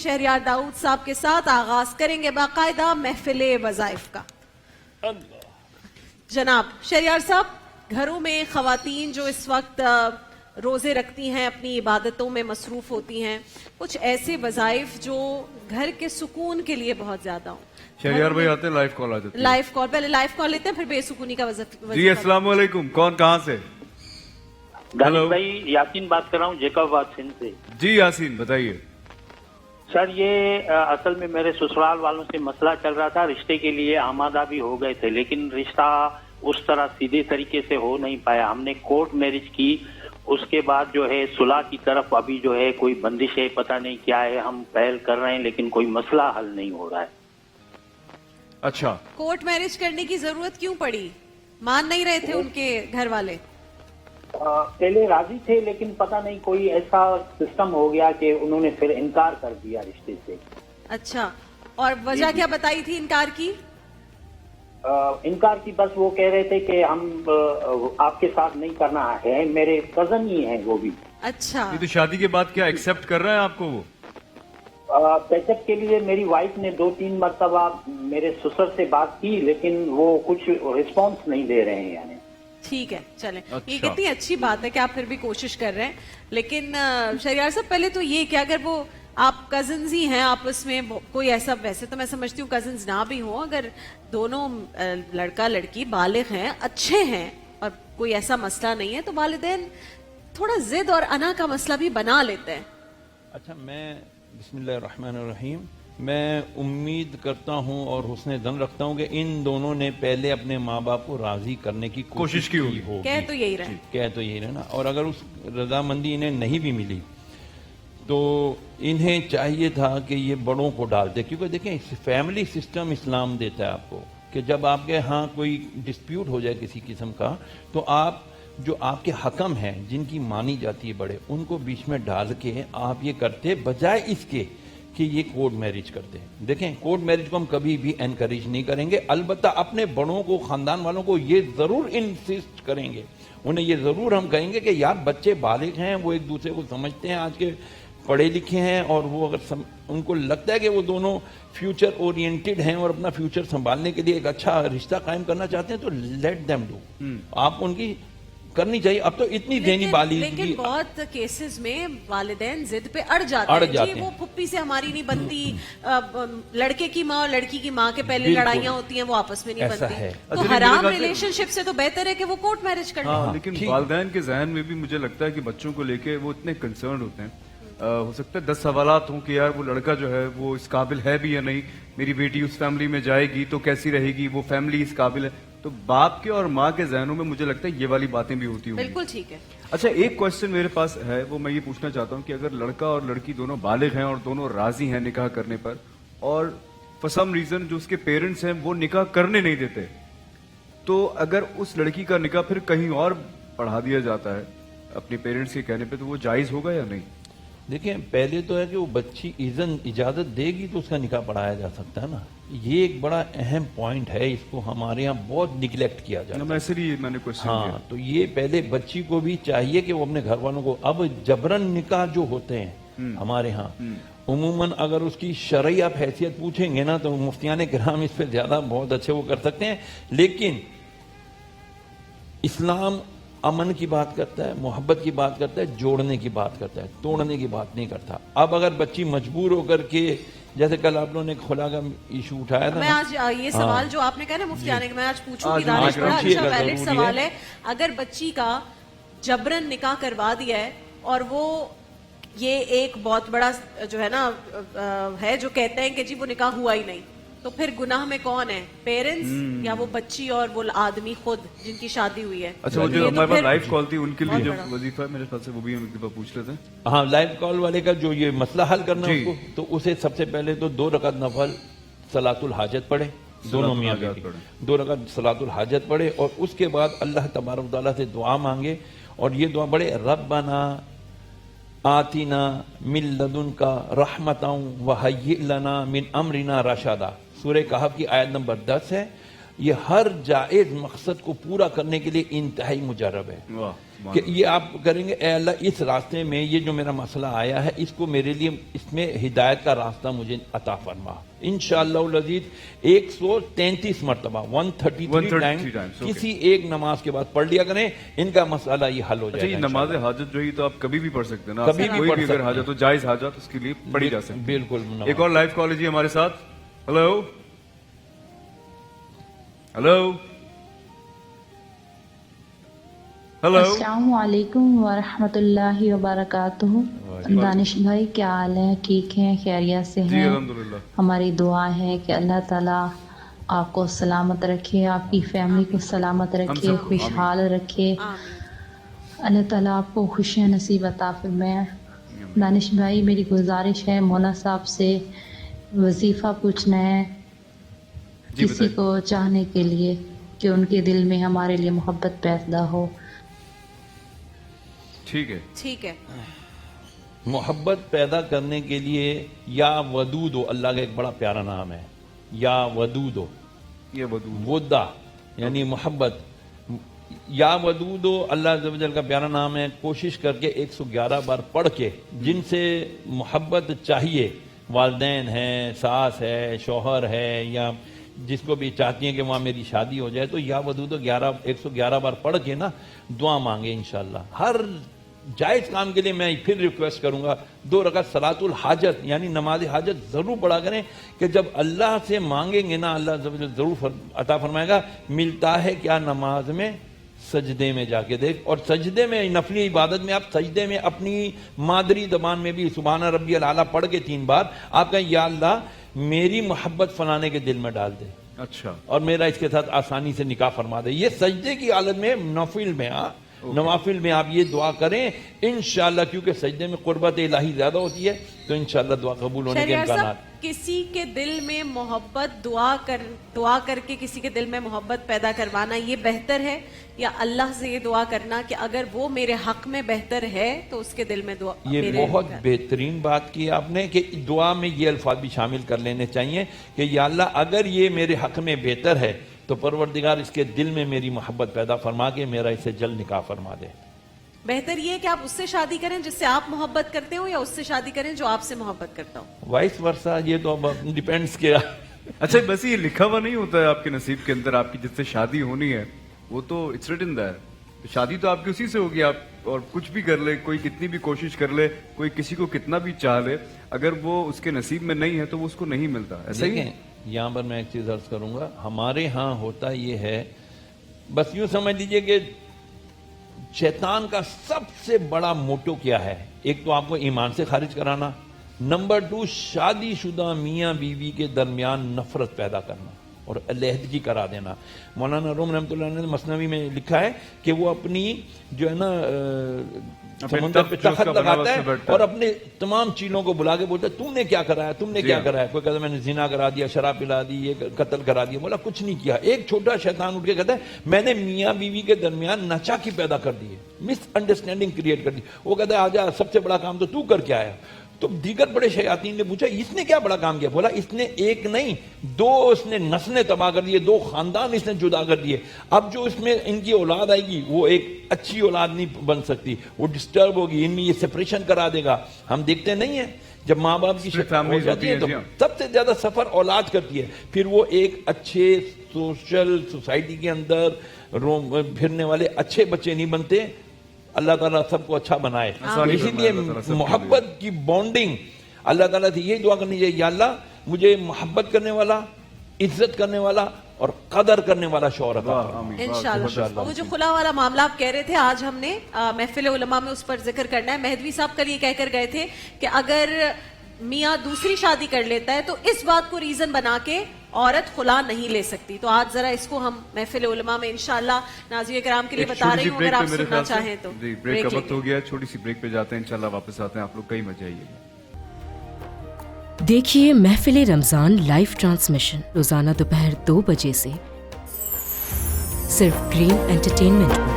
شہریار داؤد صاحب کے ساتھ آغاز کریں گے باقاعدہ محفل وظائف کا. جناب شہریار صاحب، گھروں میں خواتین جو اس وقت روزے رکھتی ہیں، اپنی عبادتوں میں مصروف ہوتی ہیں، کچھ ایسے وظائف جو گھر کے سکون کے لیے بہت زیادہ ہوں. شہریار بھائی آتے ہیں، لائیو کال آ جاتی ہے. لائیو کال، پہلے لائیو کال لیتے ہیں پھر بے سکونی کا وظیفہ. جی السلام علیکم، کون کہاں سے؟ دانش بھائی، یاسین بات کر رہا ہوں جیکب آباد سندھ سے. جی یاسین بتائیے. سر یہ اصل میں میرے سسرال والوں سے مسئلہ چل رہا تھا، رشتے کے لیے آمادہ بھی ہو گئے تھے، لیکن رشتہ اس طرح سیدھے طریقے سے ہو نہیں پایا. ہم نے کورٹ میرج کی، اس کے بعد جو ہے صلح کی طرف ابھی جو ہے کوئی بندش ہے، پتہ نہیں کیا ہے، ہم پہل کر رہے ہیں لیکن کوئی مسئلہ حل نہیں ہو رہا ہے. اچھا، کورٹ میرج کرنے کی ضرورت کیوں پڑی؟ مان نہیں رہے تھے ان کے گھر والے؟ پہلے راضی تھے لیکن پتہ نہیں کوئی ایسا سسٹم ہو گیا کہ انہوں نے پھر انکار کر دیا رشتے سے. اچھا، اور وجہ کیا بتائی تھی انکار کی؟ انکار کی بس وہ کہہ رہے تھے کہ ہم آپ کے ساتھ نہیں کرنا ہے، میرے کزن ہی ہیں وہ بھی. اچھا، یہ تو شادی کے بعد کیا ایکسپٹ کر رہے ہیں آپ کو وہ؟ پیچپ کے لیے میری وائف نے 2-3 مرتبہ میرے سسر سے بات کی لیکن وہ کچھ رسپانس نہیں دے رہے ہیں. یعنی ٹھیک ہے، چلیں، یہ کتنی اچھی بات ہے کہ آپ پھر بھی کوشش کر رہے ہیں. لیکن شہریار صاحب پہلے تو یہ کہ اگر وہ آپ کزنز ہی ہیں آپس میں، کوئی ایسا، ویسے تو میں سمجھتی ہوں کزنز نہ بھی ہوں، اگر دونوں لڑکا لڑکی بالغ ہیں، اچھے ہیں اور کوئی ایسا مسئلہ نہیں ہے تو والدین تھوڑا ضد اور انا کا مسئلہ بھی بنا لیتے ہیں. اچھا، میں بسم اللہ الرحمن الرحیم، میں امید کرتا ہوں اور حسن ظن رکھتا ہوں کہ ان دونوں نے پہلے اپنے ماں باپ کو راضی کرنے کی کوشش کی ہوگی. کہہ تو یہی رہے، کہہ تو یہی رہے نا. اور اگر اس رضامندی انہیں نہیں بھی ملی تو انہیں چاہیے تھا کہ یہ بڑوں کو ڈالتے، کیونکہ دیکھیں فیملی سسٹم اسلام دیتا ہے آپ کو کہ جب آپ کے ہاں کوئی ڈسپیوٹ ہو جائے کسی قسم کا تو آپ جو آپ کے حکم ہیں جن کی مانی جاتی ہے بڑے، ان کو بیچ میں ڈال کے آپ یہ کرتے بجائے اس کے کہ یہ کورٹ میرج کرتے ہیں. دیکھیں کورٹ میرج کو ہم کبھی بھی انکریج نہیں کریں گے، البتہ اپنے بڑوں کو، خاندان والوں کو یہ ضرور انسسٹ کریں گے، انہیں یہ ضرور ہم کہیں گے کہ یار بچے بالغ ہیں، وہ ایک دوسرے کو سمجھتے ہیں، آج کے پڑھے لکھے ہیں، اور وہ اگر ان کو لگتا ہے کہ وہ دونوں فیوچر اورینٹڈ ہیں اور اپنا فیوچر سنبھالنے کے لیے ایک اچھا رشتہ قائم کرنا چاہتے ہیں تو لیٹ دیم ڈو. آپ ان کی کرنی چاہیے. اب تو اتنی دینی بالی، لیکن بہت کیسز میں والدین ضد پہ اڑ جاتے ہیں. جی وہ پھپھی سے ہماری نہیں بنتی، لڑکے کی ماں اور لڑکی کی ماں کے پہلے لڑائیاں ہوتی ہیں، وہ آپس میں نہیں بنتی، تو حرام ریلیشن شپ سے تو بہتر ہے کہ وہ کورٹ میرج کر لیں. لیکن والدین کے ذہن میں بھی مجھے لگتا ہے کہ بچوں کو لے کے وہ اتنے کنسرنڈ ہوتے ہیں، ہو سکتا ہے 10 سوالات ہوں کہ یار وہ لڑکا جو ہے وہ اس قابل ہے بھی یا نہیں، میری بیٹی اس فیملی میں جائے گی تو کیسی رہے گی، وہ فیملی اس قابل ہے. تو باپ کے اور ماں کے ذہنوں میں مجھے لگتا ہے یہ والی باتیں بھی ہوتی ہوں. بالکل ٹھیک ہے. اچھا، ایک کوشچن میرے پاس ہے، وہ میں یہ پوچھنا چاہتا ہوں کہ اگر لڑکا اور لڑکی دونوں بالغ ہیں اور دونوں راضی ہیں نکاح کرنے پر، اور فار سم ریزن جو اس کے پیرنٹس ہیں وہ نکاح کرنے نہیں دیتے، تو اگر اس لڑکی کا نکاح پھر کہیں اور پڑھا دیا جاتا ہے اپنے پیرنٹس کے کہنے پہ، تو وہ جائز ہوگا یا نہیں؟ دیکھیں پہلے تو ہے کہ وہ بچی اجازت دے گی تو اس کا نکاح پڑھایا جا سکتا ہے نا. یہ ایک بڑا اہم پوائنٹ ہے، اس کو ہمارے ہاں بہت نگلیکٹ کیا جاتا ہے. میں نے کوشچن ہاں، تو یہ پہلے بچی کو بھی چاہیے کہ وہ اپنے گھر والوں کو، اب جبرن نکاح جو ہوتے ہیں ہمارے ہاں عموماً اگر اس کی شرعی آپ حیثیت پوچھیں گے نا تو مفتیان کرام اس پہ زیادہ بہت اچھے وہ کر سکتے ہیں، لیکن اسلام امن کی بات کرتا ہے، محبت کی بات کرتا ہے، جوڑنے کی بات کرتا ہے، توڑنے کی بات نہیں کرتا. اب اگر بچی مجبور ہو کر کے، جیسے کل آپ لوگوں نے خلا کا ایشو اٹھایا تھا، میں آج یہ سوال جو آپ نے کہا نا مفتیان، میں آج پوچھوں گی، دانش بڑا اچھا ویلڈ سوال ہے. اگر بچی کا جبرن نکاح کروا دیا ہے اور وہ یہ ایک بہت بڑا جو ہے نا ہے جو کہتے ہیں کہ جی وہ نکاح ہوا ہی نہیں، تو پھر گناہ میں کون ہے، پیرنٹس یا وہ بچی اور وہ آدمی خود جن کی شادی ہوئی ہے؟ اچھا، وہ جو ہمارے پاس لائیو کال تھی ان کے لیے جو وظیفہ ہے میرے خیال سے وہ بھی ان کے پاس پوچھ لیتے ہیں. ہاں، لائیو کال والے کا جو یہ مسئلہ حل کرنا ہے تو اسے سب سے پہلے تو 2 رکعت نفل صلاۃ الحاجت پڑھے، دونوں میاں بیٹی 2 رکعت صلاۃ الحاجت پڑھے، اور اس کے بعد اللہ تبارک و تعالیٰ سے دعا مانگے، اور یہ دعا پڑھے، ربنا آتنا من لدنک رحمتا وہیئ لنا من امرنا رشدا. سورہ کہف کی آیت نمبر 10 ہے. یہ ہر جائز مقصد کو پورا کرنے کے لیے انتہائی مجرب ہے واہ کہ یہ آپ کریں گے اے اللہ اس راستے میں یہ جو میرا مسئلہ آیا ہے اس کو میرے لیے اس میں ہدایت کا راستہ مجھے عطا فرما. انشاءاللہ العزیز 133 مرتبہ 133 ٹائم کسی ایک نماز کے بعد پڑھ لیا کریں, ان کا مسئلہ یہ حل ہو اچھا جائے یہ گا. نماز حاجت جو ہی تو آپ کبھی بھی پڑھ سکتے ہیں نا, کبھی بھی کوئی پڑھ بھی اگر سکتے ہیں. حاجت ہو جائز حاجت اس کے لیے پڑھی جا سکتی ہے. بالکل. ایک اور لائیو کال لیجیے ہمارے ساتھ. Hello hello hello. السلام علیکم ورحمۃ اللہ وبرکاتہ. دانش بھائی کیا حال ہے؟ ٹھیک ہیں؟ خیریت سے جی ہیں؟ الحمدللہ. ہماری دعا ہے کہ اللہ تعالیٰ آپ کو سلامت رکھے, آپ کی فیملی کو سلامت رکھے, سب کو خوشحال رکھے. آمین. اللہ تعالیٰ آپ کو خوشیاں نصیب عطا فرمائے. دانش بھائی میری گزارش ہے مولا صاحب سے وظیفہ پوچھنا ہے جی کسی بتائیے. کو چاہنے کے لیے کہ ان کے دل میں ہمارے لیے محبت پیدا ہو. ٹھیک ہے. ٹھیک ہے. محبت پیدا کرنے کے لیے یا ودود ہو, اللہ کا ایک بڑا پیارا نام ہے, یا ودود ہو, یہ ودود ودا یعنی محبت. یا ودود ہو اللہ عز و جل کا پیارا نام ہے. کوشش کر کے 111 بار پڑھ کے جن سے محبت چاہیے, والدین ہیں, ساس ہے, شوہر ہے, یا جس کو بھی چاہتی ہیں کہ وہاں میری شادی ہو جائے, تو یا ودود 111 بار پڑھ کے نا دعا مانگے انشاءاللہ. ہر جائز کام کے لیے میں پھر ریکویسٹ کروں گا 2 رکعت صلاۃ الحاجت یعنی نماز حاجت ضرور پڑھا کریں, کہ جب اللہ سے مانگیں گے نا اللہ عز و جل ضرور عطا فرمائے گا. ملتا ہے کیا نماز میں؟ سجدے میں جا کے دیکھ. اور سجدے میں نفلی عبادت میں آپ سجدے میں اپنی مادری زبان میں بھی سبحان ربی الاعلیٰ پڑھ کے 3 بار آپ کہیں یا اللہ میری محبت فلانے کے دل میں ڈال دے, اچھا, اور میرا اس کے ساتھ آسانی سے نکاح فرما دے. یہ سجدے کی حالت میں نفل میں نوافل میں آپ یہ دعا کریں انشاءاللہ, کیونکہ سجدے میں قربت الہی زیادہ ہوتی ہے, تو انشاءاللہ دعا قبول ہونے کے شہریار صاحب, امکانات. کسی کے دل میں محبت دعا کر کے کسی کے دل میں محبت پیدا کروانا یہ بہتر ہے, یا اللہ سے یہ دعا کرنا کہ اگر وہ میرے حق میں بہتر ہے تو اس کے دل میں دعا. یہ بہت بہترین بات کی آپ نے کہ دعا میں یہ الفاظ بھی شامل کر لینے چاہیے کہ یا اللہ اگر یہ میرے حق میں بہتر ہے تو پروردگار اس کے دل میں میری محبت پیدا فرما کے میرا اسے جلد نکاح فرما دے. بہتر یہ ہے کہ آپ اس سے شادی کریں جس سے آپ محبت کرتے ہو, یا اس سے شادی کریں جو آپ سے محبت کرتا ہو. وائس ورسا, یہ تو اب ڈیپینڈس کیا. اچھا بس یہ لکھا ہوا نہیں ہوتا ہے آپ کے نصیب کے اندر آپ کی جس سے شادی ہونی ہے, وہ تو اٹس ریٹن دیئر. شادی تو آپ کی اسی سے ہوگی, آپ اور کچھ بھی کر لے, کوئی کتنی بھی کوشش کر لے, کوئی کسی کو کتنا بھی چاہ لے, اگر وہ اس کے نصیب میں نہیں ہے تو وہ اس کو نہیں ملتا. ایسا ہی ہے. یہاں پر میں ایک چیز عرض کروں گا, ہمارے ہاں ہوتا یہ ہے, بس یوں سمجھ لیجئے کہ شیطان کا سب سے بڑا موٹو کیا ہے؟ ایک تو آپ کو ایمان سے خارج کرانا, نمبر 2 شادی شدہ میاں بیوی کے درمیان نفرت پیدا کرنا اور علیحدگی کرا دینا. مولانا روم رحمۃ اللہ علیہ نے مثنوی میں لکھا ہے کہ وہ اپنی جو ہے نا سمندر پہ تخت لگاتا ہے اور اپنے تمام چیزوں کو بلا کے بولتا ہے تم نے کیا کرایا, تم نے کیا کرایا. کوئی کہتا ہے میں نے زنا کرا دیا, شراب پلا دی, یہ قتل کرا دیا. بولا کچھ نہیں کیا. ایک چھوٹا شیطان اٹھ کے کہتا ہے میں نے میاں بیوی کے درمیان ناچاکی پیدا کر دی ہے, مس انڈرسٹینڈنگ کریٹ کر دی. وہ کہتا ہے آجا سب سے بڑا کام تو تو کر کے آیا. تو دیگر بڑے شیاطین نے پوچھا اس نے کیا بڑا کام کیا؟ بولا اس نے ایک نہیں 2 اس نے نسلیں تباہ کر دیے, 2 خاندان اس نے جدا کر دیے. اب جو اس میں ان کی اولاد آئے گی وہ ایک اچھی اولاد نہیں بن سکتی, وہ ڈسٹرب ہوگی, ان میں یہ سپریشن کرا دے گا. ہم دیکھتے نہیں ہیں جب ماں باپ کی ہو جاتی ہے تو سب سے زیادہ سفر اولاد کرتی ہے. پھر وہ ایک اچھے سوشل سوسائٹی کے اندر پھرنے والے اچھے بچے نہیں بنتے. اللہ تعالیٰ سب کو اچھا بنائے. اسی لیے محبت کی بانڈنگ اللہ تعالیٰ سے یہ دعا کرنی چاہیے, یا اللہ مجھے محبت کرنے والا, عزت کرنے والا اور قدر کرنے والا شوہر عطا فرما. انشاءاللہ. وہ جو خلا والا معاملہ آپ کہہ رہے تھے, آج ہم نے محفل علماء میں اس پر ذکر کرنا ہے. مہدوی صاحب کل یہ کہہ کر گئے تھے کہ اگر میاں دوسری شادی کر لیتا ہے تو اس بات کو ریزن بنا کے عورت خلا نہیں لے سکتی. تو آج ذرا اس کو ہم محفل علماء میں انشاءاللہ ناظرین کرام کے لیے بتا رہی ہوں, اگر آپ سننا چاہیں تو. جی بریک کا وقت ہو گیا, چھوٹی سی بریک پہ جاتے ہیں, انشاءاللہ واپس آتے ہیں. آپ لوگ کہیں مت جائیے. دیکھیے محفل رمضان لائیو ٹرانسمیشن روزانہ دوپہر 2 بجے سے صرف گرین انٹرٹینمنٹ پر.